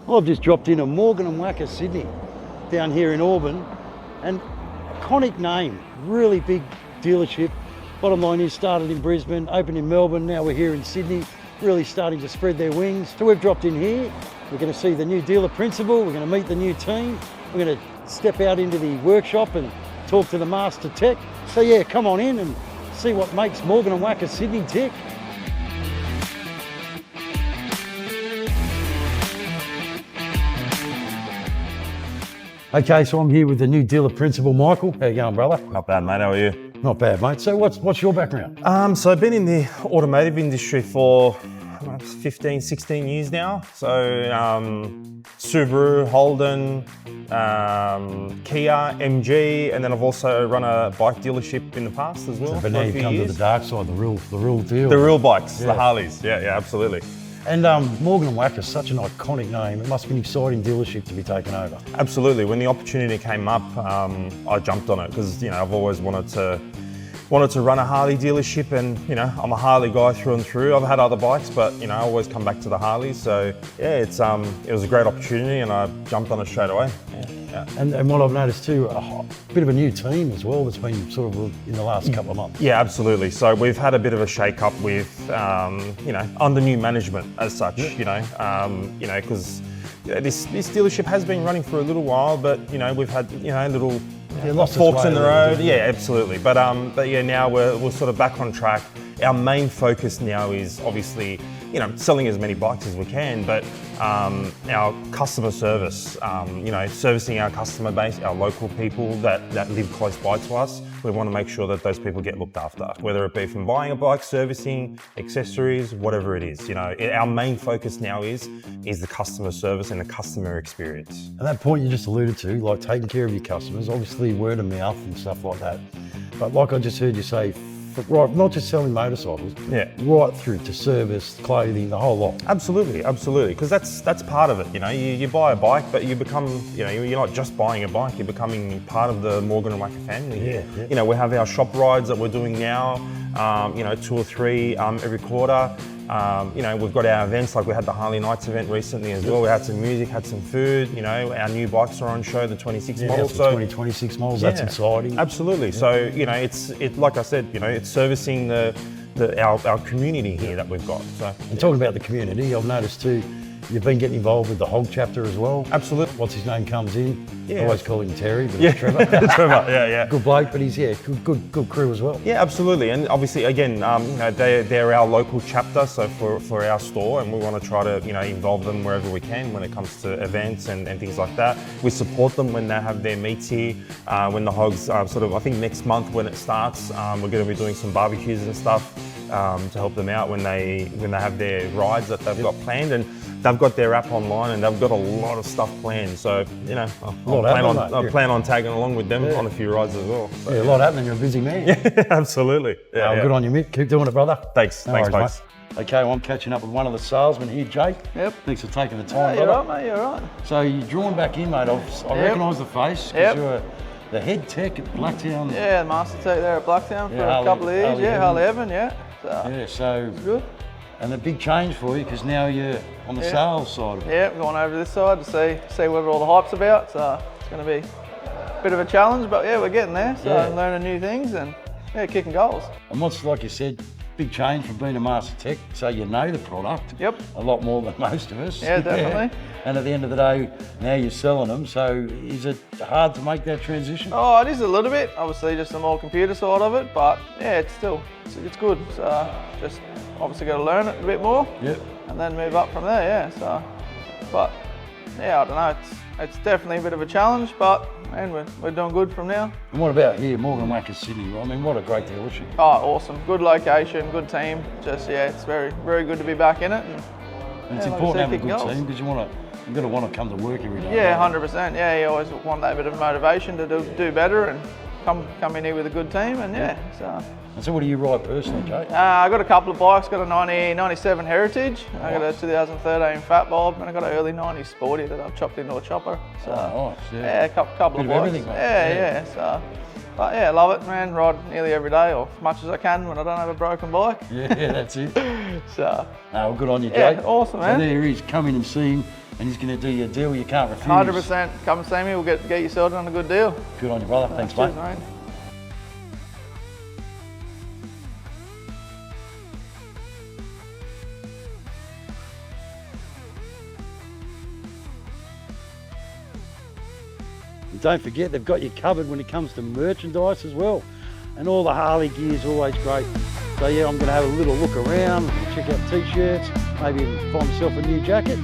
Well, I've just dropped in a Morgan Wacker Sydney down here in Auburn, and iconic name, really big dealership. Bottom line is, started in Brisbane, opened in Melbourne, now we're here in Sydney, really starting to spread their wings. So we've dropped in here, we're going to see the new dealer principal, we're going to meet the new team, we're going to step out into the workshop and talk to the master tech. So yeah, come on in and see what makes Morgan Wacker Sydney tick. Okay, so I'm here with the new dealer principal, Michael. How you going, brother? Not bad, mate. How are you? Not bad, mate. So what's your background? So I've been in the automotive industry for 15, 16 years now. So Subaru, Holden, Kia, MG, and then I've also run a bike dealership in the past as well. But now you come to the dark side, the real deal. The real bikes, yeah. The Harleys. Yeah, absolutely. And Morgan Wacker is such an iconic name. It must be an exciting dealership to be taken over. Absolutely. When the opportunity came up, I jumped on it because I've always wanted to run a Harley dealership, and I'm a Harley guy through and through. I've had other bikes, but I always come back to the Harleys. So yeah, it was a great opportunity, and I jumped on it straight away. Yeah. And what I've noticed too, a bit of a new team as well that's been sort of in the last couple of months. Yeah, absolutely. So we've had a bit of a shake-up with, under new management as such. Because this dealership has been running for a little while, but we've had little forks in the road. Yeah, absolutely. But yeah, now we're sort of back on track. Our main focus now is obviously selling as many bikes as we can, but our customer service, servicing our customer base, our local people that live close by to us. We want to make sure that those people get looked after, whether it be from buying a bike, servicing, accessories, whatever it is. Our main focus now is the customer service and the customer experience. And that point you just alluded to, like taking care of your customers, obviously word of mouth and stuff like that. But like I just heard you say, right, not just selling motorcycles, right through to service, clothing, the whole lot. Absolutely, because that's part of it. You buy a bike, but you become, you're not just buying a bike, you're becoming part of the Morgan Wacker family. Yeah. We have our shop rides that we're doing now, 2 or 3 every quarter. We've got our events, like we had the Harley Nights event recently as well. We had some music, had some food. Our new bikes are on show, the 26 models. So 2026 models, that's exciting. Absolutely. Yeah. So it's like I said, it's servicing our community here that we've got. So and talking about the community, I've noticed too, you've been getting involved with the Hog chapter as well. Absolutely. What's his name comes in. Yeah. I always call him Terry, but it's Trevor. Trevor, yeah. Good bloke, but he's good crew as well. Yeah, absolutely. And obviously, again, they're our local chapter, so for our store, and we want to try to involve them wherever we can when it comes to events and things like that. We support them when they have their meets here. When the Hogs I think next month when it starts, we're going to be doing some barbecues and stuff to help them out when they have their rides that they've got planned. And they've got their app online and they've got a lot of stuff planned. So, I plan on tagging along with them on a few rides as well. So, a lot happening. You're a busy man. Yeah, absolutely. Good on you, Mick. Keep doing it, brother. Thanks. No Thanks, worries, mate. Okay, well, I'm catching up with one of the salesmen here, Jake. Yep. Thanks for taking the time, You're brother. right, mate. You're right. So you're drawn back in, mate. I recognise the face because you're the head tech at Blacktown. Yeah, the master tech there at Blacktown for a couple of years. Harley Evan, So it's good. And a big change for you because now you're on the sales side of it. Yeah, going over to this side to see what all the hype's about. So it's going to be a bit of a challenge, but we're getting there. So learning new things and kicking goals. And what's, like you said, big change from being a master tech, so you know the product a lot more than most of us. Yeah, definitely. And at the end of the day, now you're selling them, so is it hard to make that transition? Oh, it is a little bit. Obviously just the more computer side of it, but it's good. So just obviously got to learn it a bit more and then move up from there, So, but I don't know, it's definitely a bit of a challenge, but man, we're doing good from now. And what about here, Morgan Wacker Sydney? I mean, what a great dealership. Oh, awesome. Good location, good team. Just, it's very, very good to be back in it. And it's important to have a good team because you've got to want to come to work every day. Yeah, 100%. Yeah, you always want that bit of motivation to do better and come in here with a good team and so. And so what do you ride personally, Jake? I got a couple of bikes. Got a 97 Heritage. I got a 2013 Fat Bob, and I got an early 90s Sporty that I've chopped into a chopper. So nice. a couple of bikes. Everything, mate. So, but I love it, man. Ride nearly every day, or as much as I can when I don't have a broken bike. Yeah, that's it. So. Well, good on you, Jake. Awesome, man. So there he is. Come in and see him. And he's going to do you a deal you can't refuse. 100%. Come and see me, we'll get you sorted on a good deal. Good on you, brother. Thanks, Cheers, mate. mate. And don't forget, they've got you covered when it comes to merchandise as well. And all the Harley gear is always great. So yeah, I'm going to have a little look around, check out t-shirts, maybe even find myself a new jacket.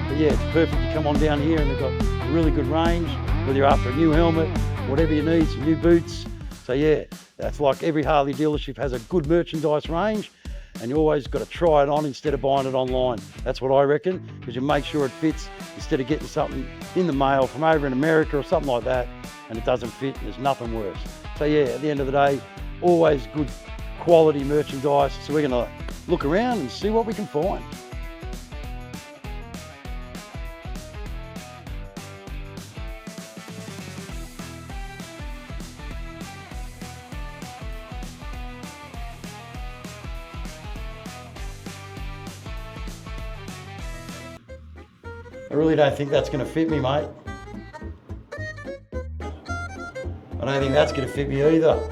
But yeah, it's perfect to come on down here, and they've got a really good range, whether you're after a new helmet, whatever you need, some new boots. So yeah, that's like every Harley dealership has a good merchandise range, and you always got to try it on instead of buying it online. That's what I reckon, because you make sure it fits instead of getting something in the mail from over in America or something like that, and it doesn't fit, and there's nothing worse. So yeah, at the end of the day, always good quality merchandise. So we're gonna look around and see what we can find. I really don't think that's gonna fit me, mate. I don't think that's gonna fit me either.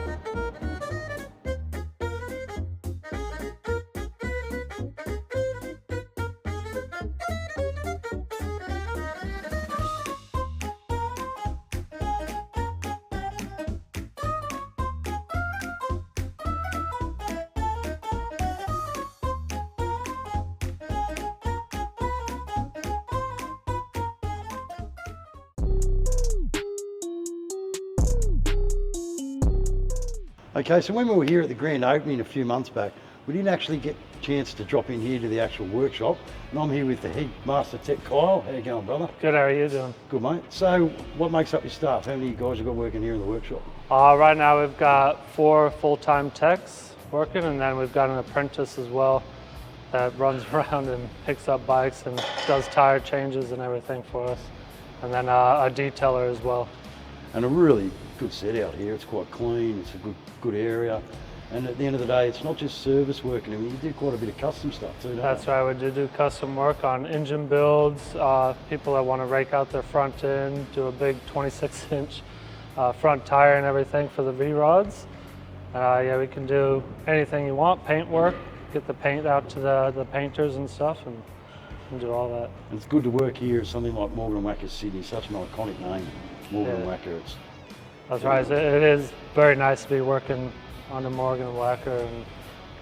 Okay, so when we were here at the grand opening a few months back, we didn't actually get a chance to drop in here to the actual workshop. And I'm here with the head master tech, Kyle. How you going, brother? Good, how are you doing? Good, mate. So what makes up your staff? How many guys you got working here in the workshop? Right now we've got 4 full-time techs working, and then we've got an apprentice as well that runs around and picks up bikes and does tire changes and everything for us. And then a detailer as well. And a really good set out here. It's quite clean, it's a good area. And at the end of the day, it's not just service work. I mean, you do quite a bit of custom stuff too, don't you? That's right, we do custom work on engine builds, people that want to rake out their front end, do a big 26-inch front tire and everything for the V-rods. Yeah, we can do anything you want, paint work, get the paint out to the painters and stuff, and do all that. And it's good to work here at something like Morgan Wacker Sydney, such an iconic name, Morgan Wacker. That's right, it is very nice to be working under Morgan Wacker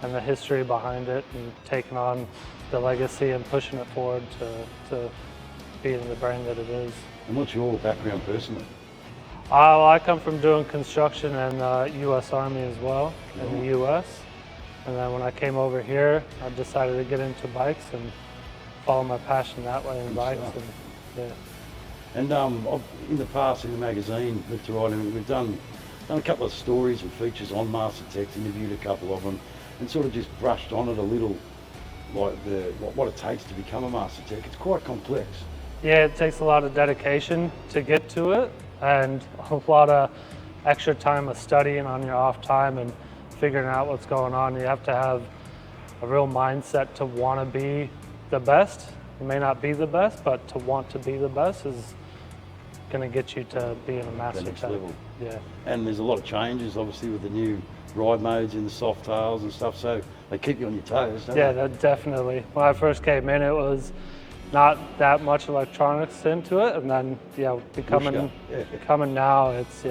and the history behind it, and taking on the legacy and pushing it forward to being the brand that it is. And what's your background personally? Well, I come from doing construction in the U.S. Army as well, in the U.S. And then when I came over here, I decided to get into bikes and follow my passion that way in bikes. And, yeah. And in the past, in the magazine, Lift to Ride, I mean, we've done a couple of stories and features on Master Techs, interviewed a couple of them, and sort of just brushed on it a little, like what it takes to become a Master Tech. It's quite complex. Yeah, it takes a lot of dedication to get to it, and a lot of extra time of studying on your off time and figuring out what's going on. You have to have a real mindset to want to be the best. You may not be the best, but to want to be the best is going to get you to being a master The next tech. level. Yeah. And there's a lot of changes, obviously, with the new ride modes in the soft tails and stuff, so they keep you on your toes, don't Yeah, they? that definitely. When I first came in, it was not that much electronics into it, and then becoming now, it's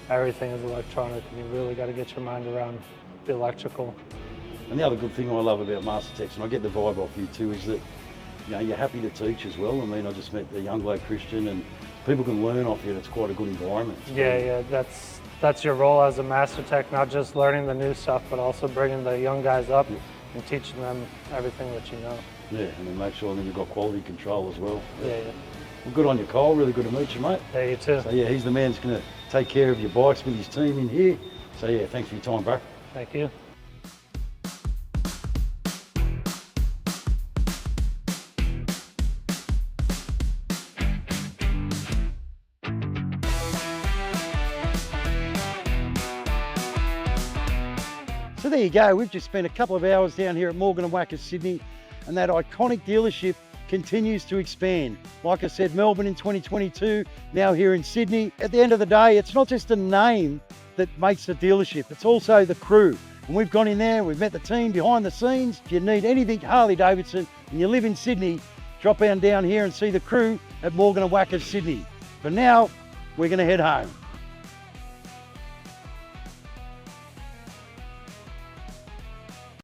everything is electronic, and you really got to get your mind around the electrical. And the other good thing I love about Master Techs, and I get the vibe off you too, is that you're happy to teach as well. I mean, I just met the young bloke Christian, and people can learn off you. It's quite a good environment. Yeah, that's your role as a master tech, not just learning the new stuff, but also bringing the young guys up and teaching them everything that you know. Yeah, and then make sure that you've got quality control as well. Yeah. Well, good on you, Cole. Really good to meet you, mate. Yeah, you too. So yeah, he's the man who's going to take care of your bikes with his team in here. So yeah, thanks for your time, bro. Thank you. So there you go, we've just spent a couple of hours down here at Morgan Wacker Sydney, and that iconic dealership continues to expand. Like I said, Melbourne in 2022, now here in Sydney. At the end of the day, it's not just a name that makes a dealership, it's also the crew. And we've gone in there, we've met the team behind the scenes. If you need anything Harley Davidson and you live in Sydney, drop down here and see the crew at Morgan Wacker Sydney. For now, we're going to head home.